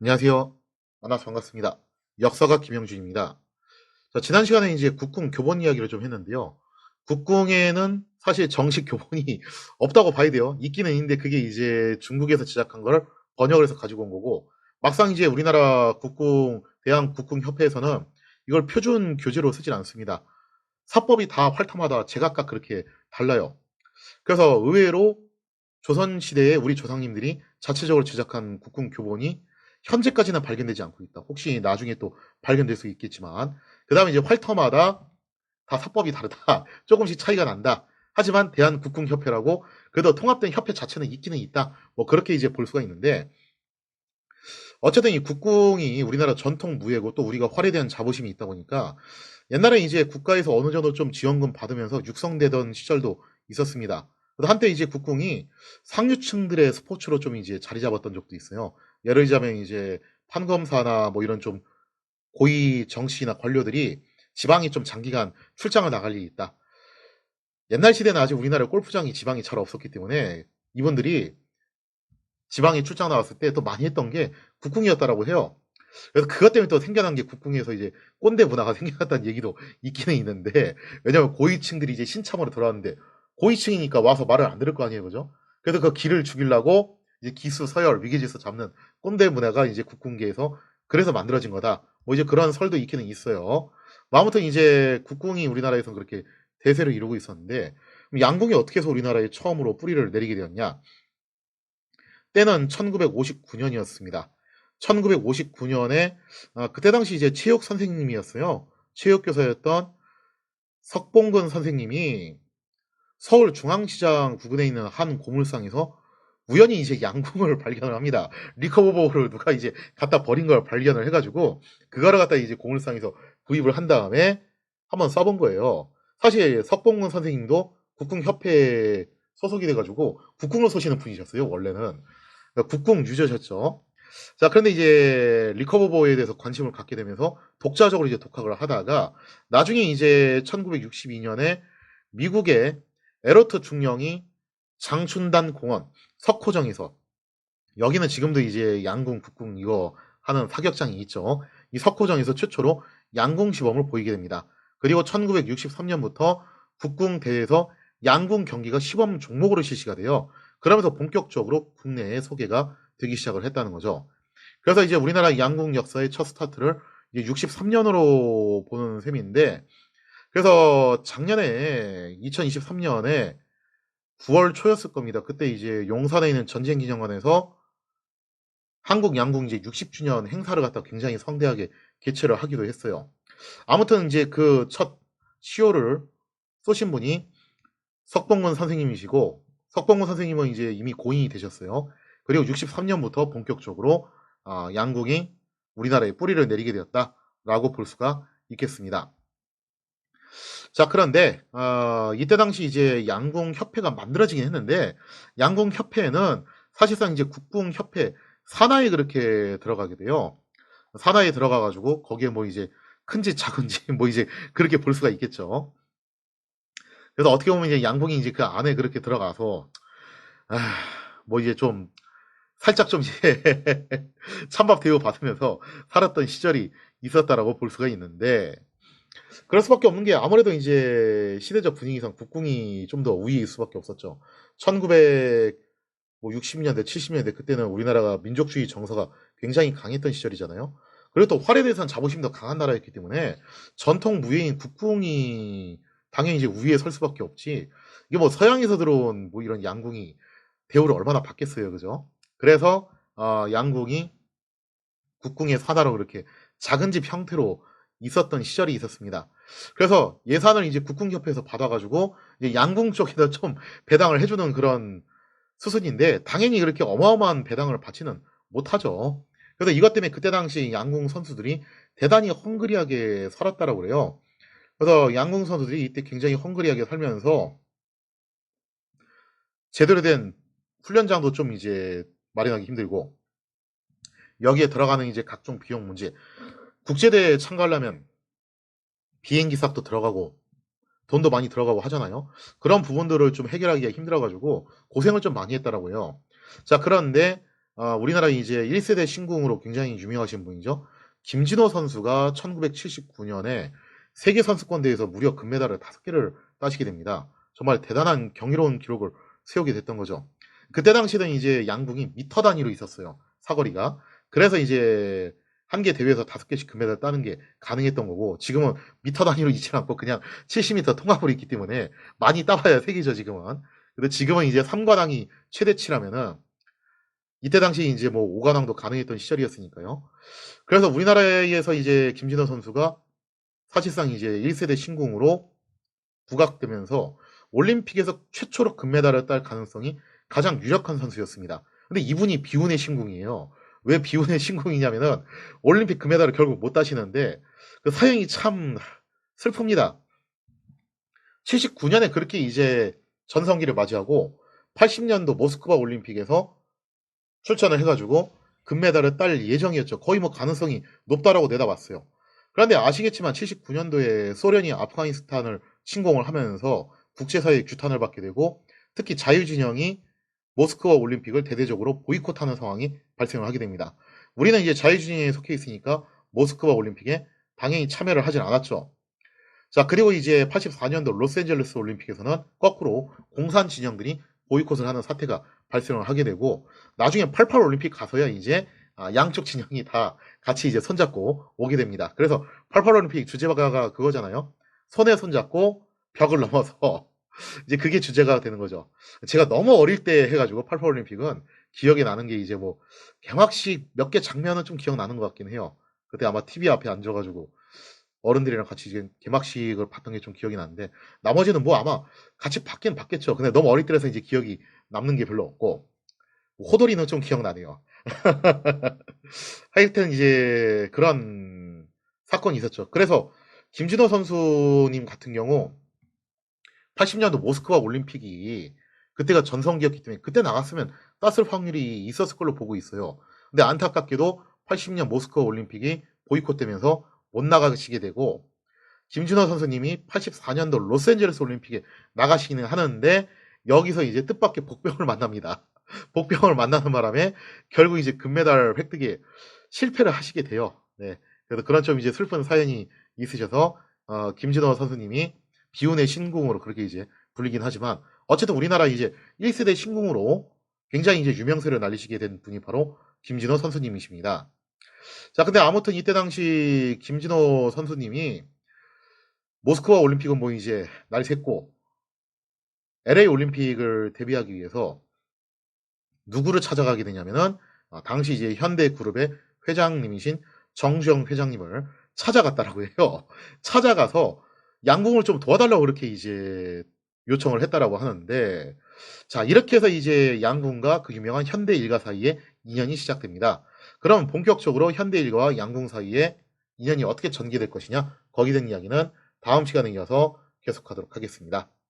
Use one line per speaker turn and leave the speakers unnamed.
안녕하세요. 만나서 반갑습니다. 역사가 김영준입니다. 자, 지난 시간에 이제 국궁 교본 이야기를 좀 했는데요. 국궁에는 사실 정식 교본이 없다고 봐야 돼요. 있기는 있는데 그게 이제 중국에서 제작한 걸 번역을 해서 가지고 온 거고, 막상 이제 우리나라 국궁, 대한국궁협회에서는 이걸 표준 교재로 쓰질 않습니다. 사법이 다 활터마다 제각각 그렇게 달라요. 그래서 의외로 조선시대에 우리 조상님들이 자체적으로 제작한 국궁 교본이 현재까지는 발견되지 않고 있다. 혹시 나중에 또 발견될 수 있겠지만, 그 다음에 이제 활터마다 다 사법이 다르다. 조금씩 차이가 난다. 하지만 대한국궁협회라고 그래도 통합된 협회 자체는 있기는 있다. 뭐 그렇게 이제 볼 수가 있는데, 어쨌든 이 국궁이 우리나라 전통 무예고 또 우리가 활에 대한 자부심이 있다 보니까 옛날에 이제 국가에서 어느 정도 좀 지원금 받으면서 육성되던 시절도 있었습니다. 한때 이제 국궁이 상류층들의 스포츠로 좀 이제 자리 잡았던 적도 있어요. 예를 들자면 이제 판검사나 뭐 이런 좀 고위 정치나 관료들이 지방에 좀 장기간 출장을 나갈 일이 있다. 옛날 시대는 아직 우리나라 골프장이 지방이 잘 없었기 때문에 이분들이 지방에 출장 나왔을 때 또 많이 했던 게 국궁이었다라고 해요. 그래서 그것 때문에 또 생겨난 게 국궁에서 이제 꼰대 문화가 생겨났다는 얘기도 있기는 있는데, 왜냐면 고위층들이 이제 신참으로 들어왔는데 고위층이니까 와서 말을 안 들을 거 아니에요, 그죠? 그래서 그 기를 죽이려고 이제 기수 서열 위계질서 잡는 꼰대 문화가 이제 국궁계에서 그래서 만들어진 거다. 뭐 이제 그런 설도 있기는 있어요. 뭐 아무튼 이제 국궁이 우리나라에서 그렇게 대세를 이루고 있었는데, 그럼 양궁이 어떻게 해서 우리나라에 처음으로 뿌리를 내리게 되었냐? 때는 1959년이었습니다. 1959년에 그때 당시 이제 체육 선생님이었어요. 체육 교사였던 석봉근 선생님이 서울중앙시장 부근에 있는 한 고물상에서 우연히 이제 양궁을 발견을 합니다. 리커버볼을 누가 이제 갖다 버린 걸 발견을 해가지고 그거를 갖다 이제 고물상에서 구입을 한 다음에 한번 써본 거예요. 사실 석봉근 선생님도 국궁협회에 소속이 돼가지고 국궁을 쏘시는 분이셨어요, 원래는. 그러니까 국궁 유저셨죠. 자, 그런데 이제 리커버보에 대해서 관심을 갖게 되면서 독자적으로 이제 독학을 하다가 나중에 이제 1962년에 미국의 에로트 중령이 장춘단 공원 석호정에서, 여기는 지금도 이제 양궁 국궁 이거 하는 사격장이 있죠. 이 석호정에서 최초로 양궁 시범을 보이게 됩니다. 그리고 1963년부터 국궁 대회에서 양궁 경기가 시범 종목으로 실시가 돼요. 그러면서 본격적으로 국내에 소개가 되기 시작을 했다는 거죠. 그래서 이제 우리나라 양궁 역사의 첫 스타트를 이제 63년으로 보는 셈인데, 그래서 작년에 2023년에 9월 초였을 겁니다. 그때 이제 용산에 있는 전쟁기념관에서 한국 양궁 이제 60주년 행사를 갖다 굉장히 성대하게 개최를 하기도 했어요. 아무튼 이제 그 첫 시효를 쏘신 분이 석봉근 선생님이시고, 석봉근 선생님은 이제 이미 고인이 되셨어요. 그리고 63년부터 본격적으로 양궁이 우리나라에 뿌리를 내리게 되었다라고 볼 수가 있겠습니다. 자, 그런데 이때 당시 이제 양궁협회가 만들어지긴 했는데, 양궁협회에는 사실상 이제 국궁협회 산하에 그렇게 들어가게 돼요. 산하에 들어가 가지고 거기에 뭐 이제 큰지 작은지 뭐 이제 그렇게 볼 수가 있겠죠. 그래서 어떻게 보면 이제 양궁이 이제 그 안에 그렇게 들어가서 아, 뭐 이제 좀 살짝 좀 이제 찬밥 대우 받으면서 살았던 시절이 있었다라고 볼 수가 있는데, 그럴 수밖에 없는 게 아무래도 이제 시대적 분위기상 국궁이 좀 더 우위일 수밖에 없었죠. 1960년대, 70년대 그때는 우리나라가 민족주의 정서가 굉장히 강했던 시절이잖아요. 그리고 또 활에 대해서는 자부심도 강한 나라였기 때문에 전통 무예인 국궁이 당연히 이제 우위에 설 수밖에 없지. 이게 뭐 서양에서 들어온 뭐 이런 양궁이 대우를 얼마나 받겠어요, 그죠? 그래서 양궁이 국궁의 산하로 그렇게 작은 집 형태로 있었던 시절이 있었습니다. 그래서 예산을 이제 국궁협회에서 받아가지고 이제 양궁 쪽에다 좀 배당을 해주는 그런 수순인데, 당연히 그렇게 어마어마한 배당을 받지는 못하죠. 그래서 이것 때문에 그때 당시 양궁 선수들이 대단히 헝그리하게 살았다라고 그래요. 그래서 양궁 선수들이 이때 굉장히 헝그리하게 살면서 제대로 된 훈련장도 좀 이제 마련하기 힘들고, 여기에 들어가는 이제 각종 비용 문제, 국제대회에 참가하려면 비행기 값도 들어가고 돈도 많이 들어가고 하잖아요. 그런 부분들을 좀 해결하기가 힘들어가지고 고생을 좀 많이 했다라고 해요. 자, 그런데 우리나라 이제 1세대 신궁으로 굉장히 유명하신 분이죠. 김진호 선수가 1979년에 세계 선수권 대회에서 무려 금메달을 5개를 따시게 됩니다. 정말 대단한 경이로운 기록을 세우게 됐던 거죠. 그때 당시에는 이제 양궁이 미터 단위로 있었어요. 사거리가. 그래서 이제 한 개 대회에서 5개씩 금메달 따는 게 가능했던 거고, 지금은 미터 단위로 있지 않고 그냥 70m 통합으로 있기 때문에 많이 따봐야 세계죠, 지금은. 근데 지금은 이제 3관왕이 최대치라면은 이때 당시 이제 뭐 5관왕도 가능했던 시절이었으니까요. 그래서 우리나라에서 이제 김진호 선수가 사실상 이제 1세대 신궁으로 부각되면서 올림픽에서 최초로 금메달을 딸 가능성이 가장 유력한 선수였습니다. 근데 이분이 비운의 신궁이에요. 왜 비운의 신궁이냐면은 올림픽 금메달을 결국 못 따시는데 그 사연이 참 슬픕니다. 79년에 그렇게 이제 전성기를 맞이하고 80년도 모스크바 올림픽에서 출전을 해가지고 금메달을 딸 예정이었죠. 거의 뭐 가능성이 높다라고 내다봤어요. 그런데 아시겠지만 79년도에 소련이 아프가니스탄을 침공을 하면서 국제사회의 규탄을 받게 되고 특히 자유진영이 모스크바 올림픽을 대대적으로 보이콧하는 상황이 발생을 하게 됩니다. 우리는 이제 자유진영에 속해 있으니까 모스크바 올림픽에 당연히 참여를 하진 않았죠. 자, 그리고 이제 84년도 로스앤젤레스 올림픽에서는 거꾸로 공산 진영들이 보이콧을 하는 사태가 발생을 하게 되고 나중에 88 올림픽 가서야 이제 양쪽 진영이 다 같이 이제 손잡고 오게 됩니다. 그래서 88 올림픽 주제가 그거잖아요. 손에 손잡고 벽을 넘어서 이제 그게 주제가 되는 거죠. 제가 너무 어릴 때 해가지고 88 올림픽은 기억에 나는 게 이제 뭐 개막식 몇 개 장면은 좀 기억나는 것 같긴 해요. 그때 아마 TV 앞에 앉아가지고 어른들이랑 같이 이제 개막식을 봤던 게 좀 기억이 나는데 나머지는 뭐 아마 같이 봤긴 봤겠죠. 근데 너무 어릴 때라서 이제 기억이 남는 게 별로 없고 호돌이는 좀 기억나네요. 하여튼 이제 그런 사건이 있었죠. 그래서 김진호 선수님 같은 경우 80년도 모스크바 올림픽이 그때가 전성기였기 때문에 그때 나갔으면 땄을 확률이 있었을 걸로 보고 있어요. 근데 안타깝게도 80년 모스크바 올림픽이 보이콧되면서 못 나가시게 되고 김진호 선수님이 84년도 로스앤젤레스 올림픽에 나가시기는 하는데 여기서 이제 뜻밖의 복병을 만납니다. 복병을 만나는 바람에 결국 이제 금메달 획득에 실패를 하시게 돼요. 네. 그래서 그런 좀 이제 슬픈 사연이 있으셔서 김진호 선수님이 비운의 신궁으로 그렇게 이제 불리긴 하지만 어쨌든 우리나라 이제 1세대 신궁으로 굉장히 이제 유명세를 날리시게 된 분이 바로 김진호 선수님이십니다. 자, 근데 아무튼 이때 당시 김진호 선수님이 모스크바 올림픽은 뭐 이제 날 샜고 LA 올림픽을 대비하기 위해서 누구를 찾아가게 되냐면은 당시 이제 현대그룹의 회장님이신 정주영 회장님을 찾아갔다라고 해요. 찾아가서 양궁을 좀 도와달라고 그렇게 이제 요청을 했다라고 하는데 자, 이렇게 해서 이제 양궁과 그 유명한 현대일가 사이에 인연이 시작됩니다. 그럼 본격적으로 현대일가와 양궁 사이에 인연이 어떻게 전개될 것이냐 거기에 대한 이야기는 다음 시간에 이어서 계속하도록 하겠습니다.